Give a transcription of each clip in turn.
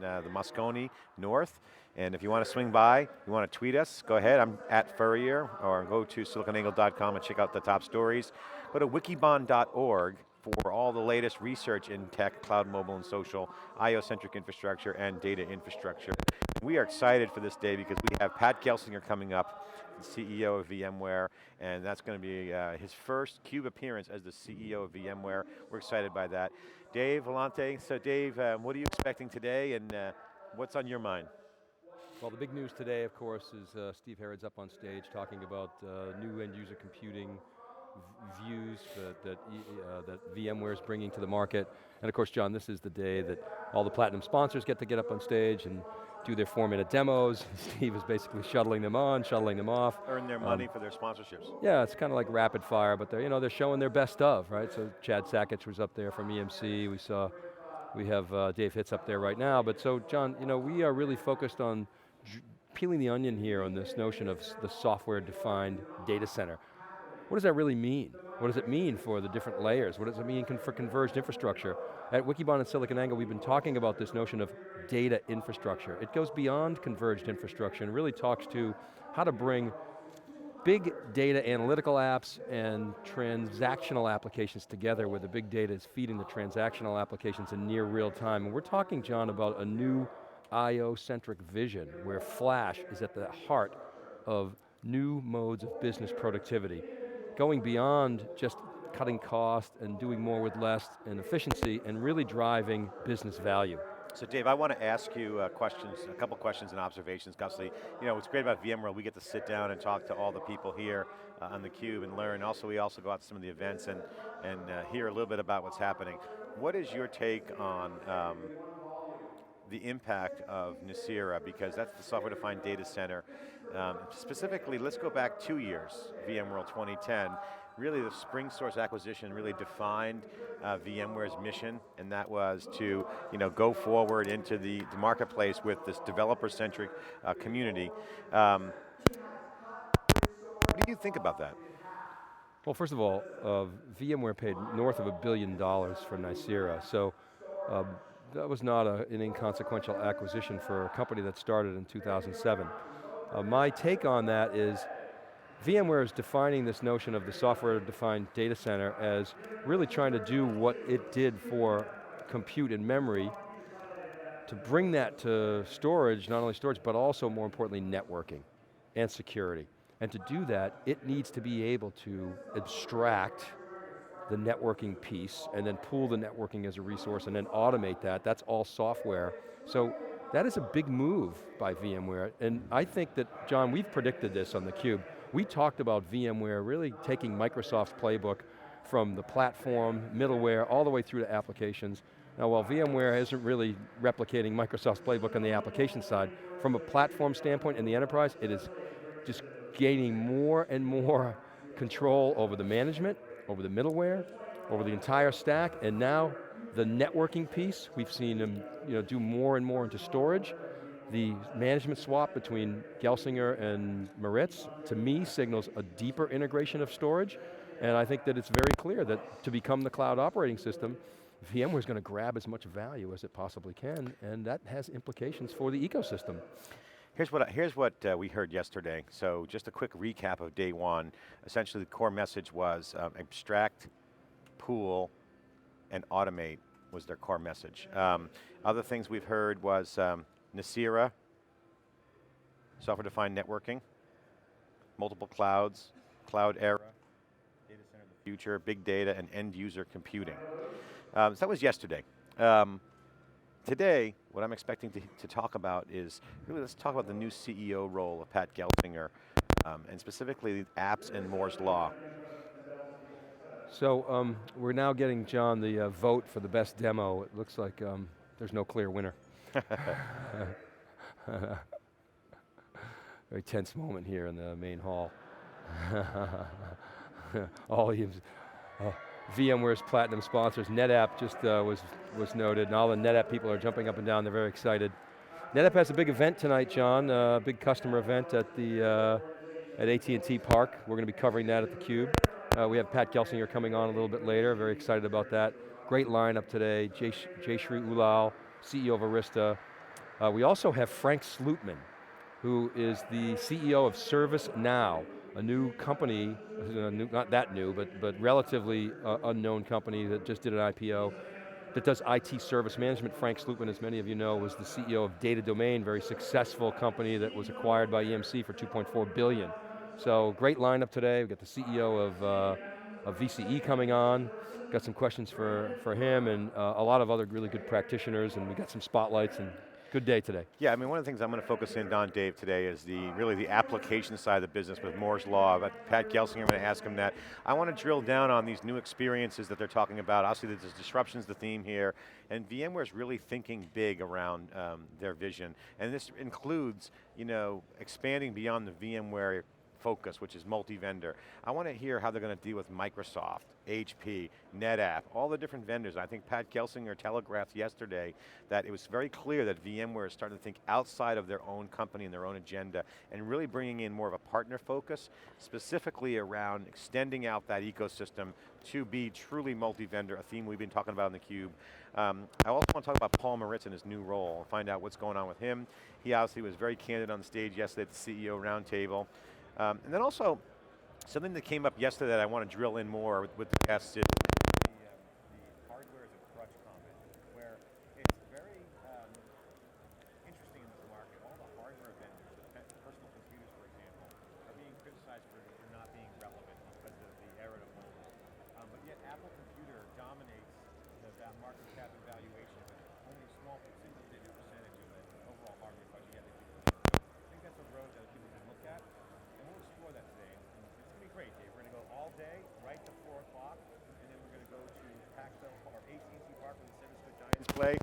the Moscone North. And if you want to swing by, you want to tweet us, go ahead. I'm at Furrier, or go to siliconangle.com and check out the top stories. Go to wikibon.org for all the latest research in tech, cloud, mobile, and social, IO-centric infrastructure, and data infrastructure. We are excited for this day because we have Pat Gelsinger coming up, the CEO of VMware, and that's going to be his first CUBE appearance as the CEO of VMware. We're excited by that. Dave Vellante, so Dave, what are you expecting today, and what's on your mind? Well, the big news today, of course, is Steve Herod's up on stage talking about new end user computing views that VMware is bringing to the market. And of course, John, this is the day that all the platinum sponsors get to up on stage and do their 4-minute demos. Steve is basically shuttling them on, shuttling them off. Earn their money for their sponsorships. Yeah, it's kind of like rapid fire, but they're showing their best of, right? So Chad Sakich was up there from EMC. We have Dave Hitz up there right now. But so John, we are really focused on peeling the onion here on this notion of the software-defined data center. What does that really mean? What does it mean for the different layers? What does it mean for converged infrastructure? At Wikibon and SiliconANGLE, we've been talking about this notion of data infrastructure. It goes beyond converged infrastructure and really talks to how to bring big data analytical apps and transactional applications together where the big data is feeding the transactional applications in near real time. And we're talking, John, about a new IO-centric vision where flash is at the heart of new modes of business productivity, going beyond just cutting cost and doing more with less and efficiency and really driving business value. So Dave, I want to ask you a couple questions and observations, Gussie. What's great about VMworld, we get to sit down and talk to all the people here on theCUBE and learn. Also, we also go out to some of the events and hear a little bit about what's happening. What is your take on the impact of Nicira, because that's the software-defined data center. Specifically, let's go back 2 years, VMworld 2010. Really the SpringSource acquisition really defined VMware's mission, and that was to go forward into the marketplace with this developer-centric community. What do you think about that? Well, first of all, VMware paid north of $1 billion for Nicira, so that was not an inconsequential acquisition for a company that started in 2007. My take on that is VMware is defining this notion of the software-defined data center as really trying to do what it did for compute and memory to bring that to storage, not only storage, but also more importantly, networking and security. And to do that, it needs to be able to abstract the networking piece and then pool the networking as a resource and then automate that. That's all software. So that is a big move by VMware. And I think that, John, we've predicted this on theCUBE. We talked about VMware really taking Microsoft's playbook from the platform, middleware, all the way through to applications. Now while VMware isn't really replicating Microsoft's playbook on the application side, from a platform standpoint in the enterprise, it is just gaining more and more control over the management, over the middleware, over the entire stack, and now the networking piece, we've seen them do more and more into storage. The management swap between Gelsinger and Moritz, to me, signals a deeper integration of storage, and I think that it's very clear that to become the cloud operating system, VMware is going to grab as much value as it possibly can, and that has implications for the ecosystem. Here's what we heard yesterday. So just a quick recap of day one. Essentially the core message was abstract, pool, and automate was their core message. Other things we've heard was Nicira, software-defined networking, multiple clouds, cloud era, data center of the future, big data, and end user computing. So that was yesterday. Today, what I'm expecting to talk about is, really let's talk about the new CEO role of Pat Gelsinger, and specifically apps and Moore's Law. So we're now getting, John, the vote for the best demo. It looks like there's no clear winner. Very tense moment here in the main hall. All VMware's platinum sponsors. NetApp just was noted, and all the NetApp people are jumping up and down. They're very excited. NetApp has a big event tonight, John. A big customer event at the at AT&T Park. We're going to be covering that at theCUBE. We have Pat Gelsinger coming on a little bit later. Very excited about that. Great lineup today. Jayshree Ullal, CEO of Arista. We also have Frank Slootman, who is the CEO of ServiceNow, a new company, not that new, but relatively unknown company that just did an IPO that does IT service management. Frank Slootman, as many of you know, was the CEO of Data Domain, very successful company that was acquired by EMC for $2.4 billion. So great lineup today. We've got the CEO of VCE coming on. Got some questions for him and a lot of other really good practitioners, and we got some spotlights, and good day today. Yeah, I mean, one of the things I'm going to focus in on, Dave, today is really the application side of the business with Moore's Law. Pat Gelsinger, I'm going to ask him that. I want to drill down on these new experiences that they're talking about. Obviously, there's disruption's the theme here, and VMware's really thinking big around their vision. And this includes, expanding beyond the VMware focus, which is multi-vendor. I want to hear how they're going to deal with Microsoft, HP, NetApp, all the different vendors. I think Pat Gelsinger telegraphed yesterday that it was very clear that VMware is starting to think outside of their own company and their own agenda, and really bringing in more of a partner focus, specifically around extending out that ecosystem to be truly multi-vendor, a theme we've been talking about on theCUBE. I also want to talk about Paul Maritz and his new role, and find out what's going on with him. He obviously was very candid on the stage yesterday at the CEO roundtable. And then also, something that came up yesterday that I want to drill in more with the guests is the hardware as a crutch comment, where it's very interesting in this market. All the hardware vendors, the personal computers, for example, are being criticized for not being relevant because of the era to mobile. But yet Apple Computer dominates that market cap and valuation, but only a small single-digit percentage of the overall hardware budget yet. So I think that's a road that people can look at. We'll explore that today. And it's going to be great, Dave. We're going to go all day, right to 4 o'clock, and then we're going to go to Paxo or AT&T Park with the 7-foot Giants play.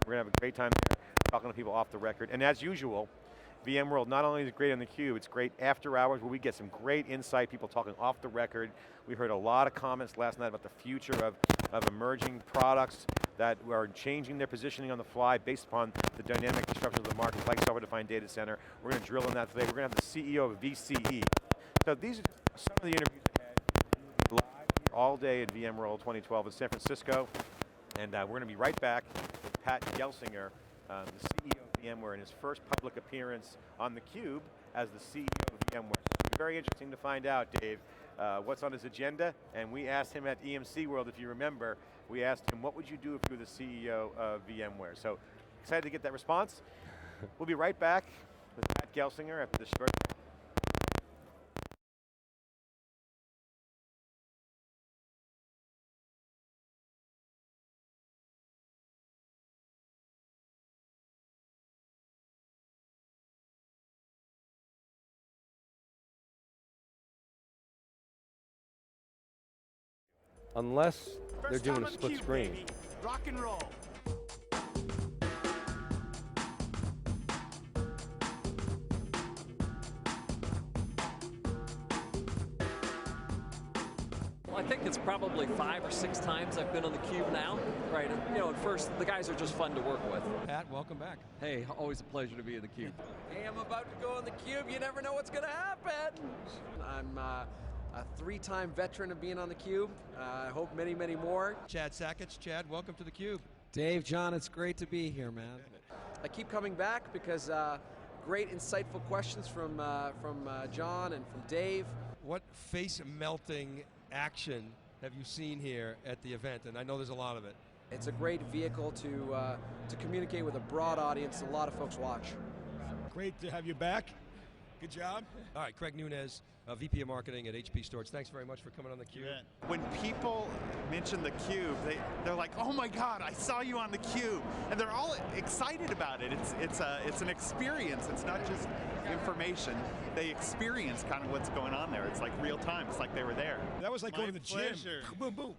We're going to have a great time there, talking to people off the record. And as usual, VMworld not only is great on theCUBE, it's great after hours where we get some great insight, people talking off the record. We heard a lot of comments last night about the future of emerging products that are changing their positioning on the fly based upon the dynamic disruption of the market, like software-defined data center. We're going to drill in that today. We're going to have the CEO of VCE. So these are some of the interviews ahead. We will be live here all day at VMworld 2012 in San Francisco. And we're going to be right back with Pat Gelsinger, the CEO of VMware, in his first public appearance on theCUBE as the CEO of VMware. So it's very interesting to find out, Dave, what's on his agenda. And we asked him at EMC World, if you remember, we asked him, what would you do if you were the CEO of VMware? So excited to get that response. We'll be right back with Pat Gelsinger after this short. Unless they're doing a split screen. Baby. Rock and roll. Well, I think it's probably 5 or 6 times I've been on theCUBE now. Right, and, at first, the guys are just fun to work with. Pat, welcome back. Hey, always a pleasure to be in theCUBE. Hey, I'm about to go on theCUBE. You never know what's going to happen. I'm a 3-time veteran of being on theCUBE. I hope many, many more. Chad Sackett. Chad, welcome to theCUBE. Dave, John, it's great to be here, man. I keep coming back because great, insightful questions from John and from Dave. What face-melting action have you seen here at the event? And I know there's a lot of it. It's a great vehicle to communicate with a broad audience. A lot of folks watch. Great to have you back. Good job. All right, Craig Nunez, VP of Marketing at HP Storage. Thanks very much for coming on theCUBE. When people mention theCUBE, they're like, oh my God, I saw you on theCUBE. And they're all excited about it. It's an experience. It's not just information. They experience kind of what's going on there. It's like real time. It's like they were there. That was like going to the gym. Boom, boom.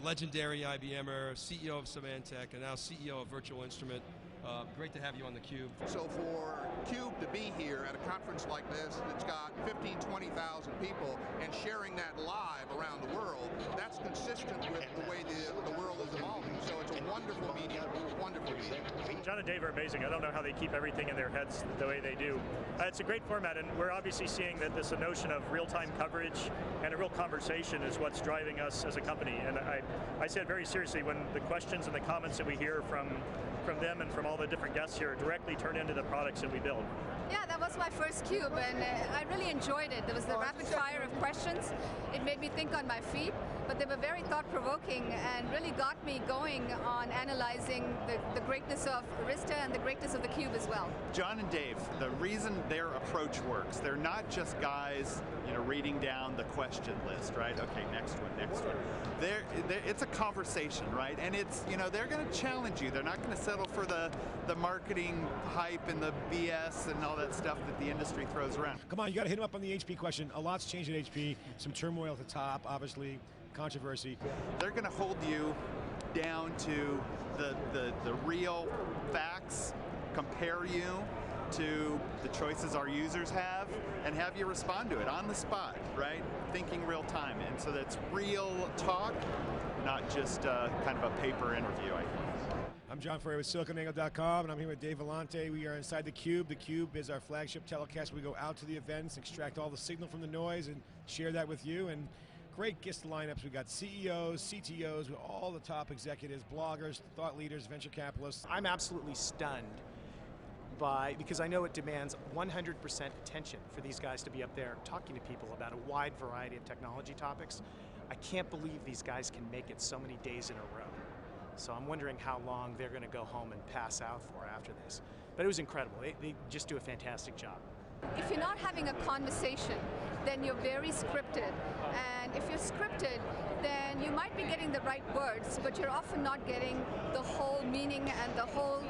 Legendary IBMer, CEO of Symantec, and now CEO of Virtual Instrument. Great to have you on theCUBE. So for CUBE to be here at a conference like this that's got 15, 20,000 people and sharing that live around the world, that's consistent with the way the world is evolving. So it's a wonderful medium, wonderful medium. John and Dave are amazing. I don't know how they keep everything in their heads the way they do. It's a great format, and we're obviously seeing that this notion of real-time coverage and a real conversation is what's driving us as a company. And I say it very seriously when the questions and the comments that we hear from them and from all all the different guests here directly turn into the products that we build. Yeah, that was my first CUBE, and I really enjoyed it. There was the rapid fire of questions. It made me think on my feet, but they were very thought-provoking and really got me going on analyzing the greatness of Arista and the greatness of the CUBE as well. John and Dave, the reason their approach works, they're not just guys, reading down the question list, right? Okay, next one, next one. It's a conversation, right? And it's, they're going to challenge you. They're not going to settle for the marketing hype and the BS and all that stuff that the industry throws around. Come on, you got to hit him up on the HP question. A lot's changed at HP. Some turmoil at the top, obviously, controversy. They're going to hold you down to the real facts, compare you to the choices our users have, and have you respond to it on the spot, right? Thinking real time. And so that's real talk, not just kind of a paper interview, I think. I'm John Furrier with SiliconAngle.com, and I'm here with Dave Vellante. We are inside theCUBE. theCUBE is our flagship telecast. We go out to the events, extract all the signal from the noise, and share that with you. And great guest lineups. We got CEOs, CTOs, with all the top executives, bloggers, thought leaders, venture capitalists. I'm absolutely stunned because I know it demands 100% attention for these guys to be up there talking to people about a wide variety of technology topics. I can't believe these guys can make it so many days in a row. So I'm wondering how long they're going to go home and pass out for after this. But it was incredible. They just do a fantastic job. If you're not having a conversation, then you're very scripted. And if you're scripted, then you might be getting the right words, but you're often not getting the whole meaning and the whole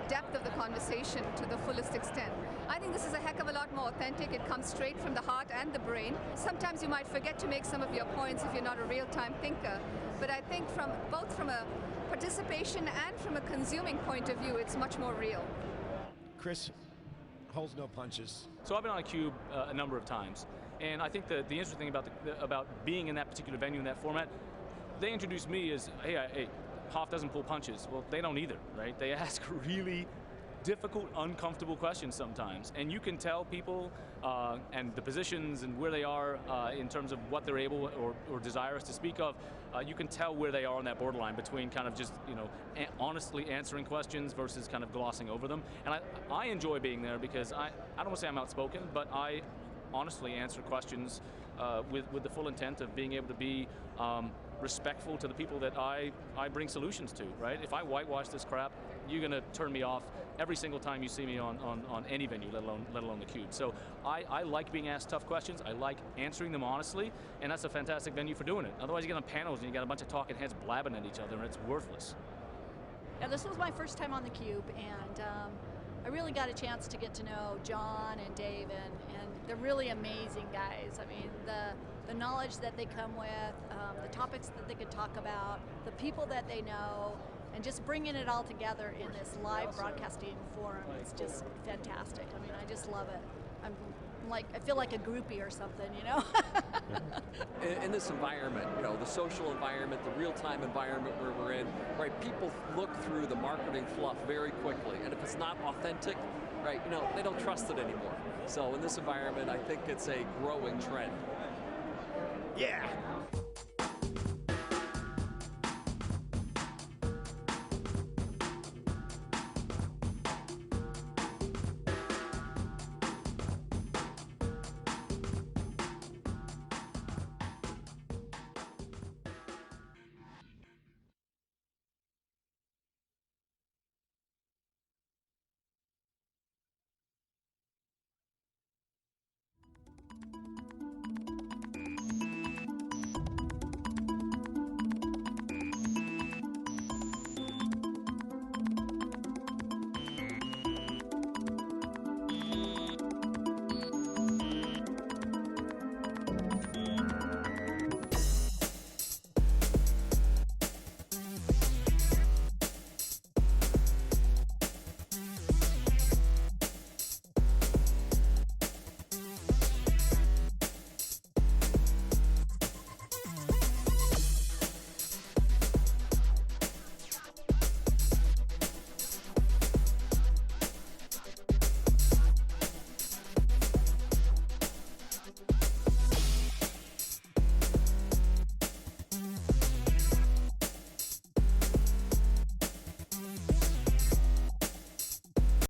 depth of the conversation to the fullest extent. I think this is a heck of a lot more authentic. It comes straight from the heart and the brain. Sometimes you might forget to make some of your points if you're not a real-time thinker. But I think both from a participation and from a consuming point of view, it's much more real. Chris holds no punches. So I've been on a CUBE a number of times, and I think the interesting thing about being in that particular venue in that format, they introduced me as, hey, Hoff doesn't pull punches. Well, they don't either, right? They ask really difficult, uncomfortable questions sometimes, and you can tell people and the positions and where they are in terms of what they're able or desirous to speak of. You can tell where they are on that borderline between kind of just honestly answering questions versus kind of glossing over them. And I enjoy being there because I don't want to say I'm outspoken, but I honestly answer questions with the full intent of being able to be respectful to the people that I bring solutions to, right? If I whitewash this crap, you're going to turn me off every single time you see me on any venue, let alone theCUBE. So I like being asked tough questions. I like answering them honestly, and that's a fantastic venue for doing it. Otherwise you get on panels and you got a bunch of talking heads blabbing at each other, and it's worthless. Yeah, this was my first time on theCUBE, and I really got a chance to get to know John and Dave, and they're really amazing guys. I mean, the knowledge that they come with, the topics that they could talk about, the people that they know, and just bringing it all together in this live broadcasting forum is just fantastic. I mean, I just love it. I feel like a groupie or something, In this environment, the social environment, the real-time environment where we're in, right, people look through the marketing fluff very quickly, and if it's not authentic, right, they don't trust it anymore. So in this environment, I think it's a growing trend. Yeah.